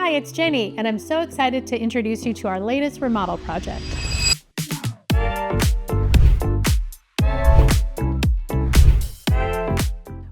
Hi, it's Jenny, and I'm so excited to introduce you to our latest remodel project.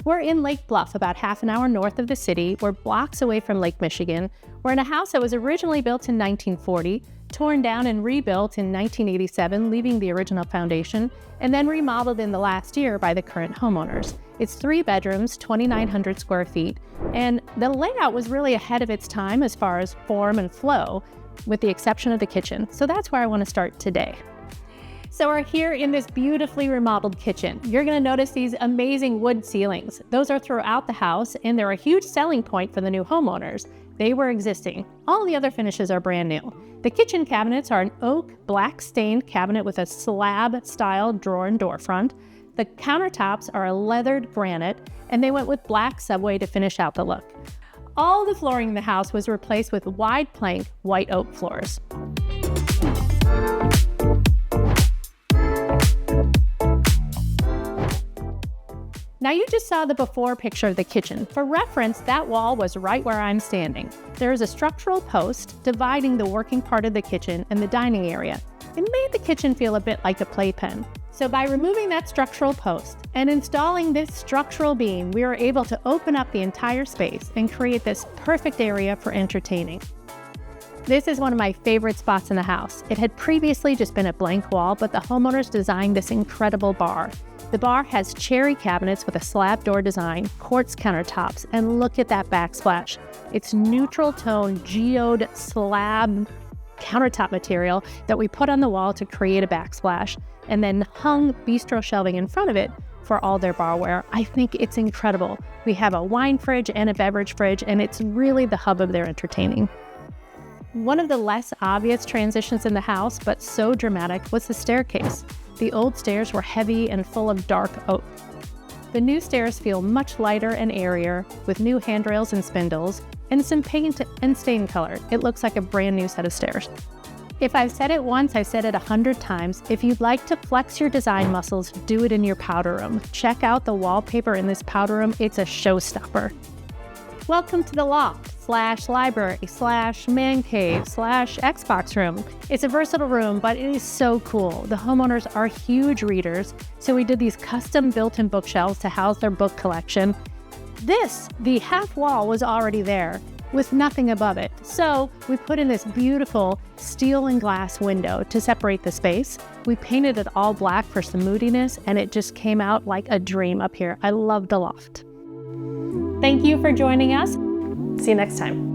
We're in Lake Bluff, about half an hour north of the city. We're blocks away from Lake Michigan. We're in a house that was originally built in 1940, torn down and rebuilt in 1987, leaving the original foundation, and then remodeled in the last year by the current homeowners. It's 3 bedrooms, 2,900 square feet, and the layout was really ahead of its time as far as form and flow, with the exception of the kitchen. So that's where I want to start today. So we're here in this beautifully remodeled kitchen. You're going to notice these amazing wood ceilings. Those are throughout the house, and they're a huge selling point for the new homeowners. They were existing. All the other finishes are brand new. The kitchen cabinets are an oak black stained cabinet with a slab style drawer and door front. The countertops are a leathered granite, and they went with black subway to finish out the look. All the flooring in the house was replaced with wide plank white oak floors. Now you just saw the before picture of the kitchen. For reference, that wall was right where I'm standing. There is a structural post dividing the working part of the kitchen and the dining area. It made the kitchen feel a bit like a playpen. So by removing that structural post and installing this structural beam, we were able to open up the entire space and create this perfect area for entertaining. This is one of my favorite spots in the house. It had previously just been a blank wall, but the homeowners designed this incredible bar. The bar has cherry cabinets with a slab door design, quartz countertops, and look at that backsplash. It's neutral tone geode slab countertop material that we put on the wall to create a backsplash, and then hung bistro shelving in front of it for all their barware. I think it's incredible. We have a wine fridge and a beverage fridge, and it's really the hub of their entertaining. One of the less obvious transitions in the house, but so dramatic, was the staircase. The old stairs were heavy and full of dark oak. The new stairs feel much lighter and airier, with new handrails and spindles, and some paint and stain color. It looks like a brand new set of stairs. If I've said it once, I've said it 100 times. If you'd like to flex your design muscles, do it in your powder room. Check out the wallpaper in this powder room. It's a showstopper. Welcome to the loft / library / man cave / Xbox room. It's a versatile room, but it is so cool. The homeowners are huge readers, so we did these custom built-in bookshelves to house their book collection. The half wall was already there with nothing above it. So we put in this beautiful steel and glass window to separate the space. We painted it all black for some moodiness, and it just came out like a dream up here. I love the loft. Thank you for joining us. See you next time.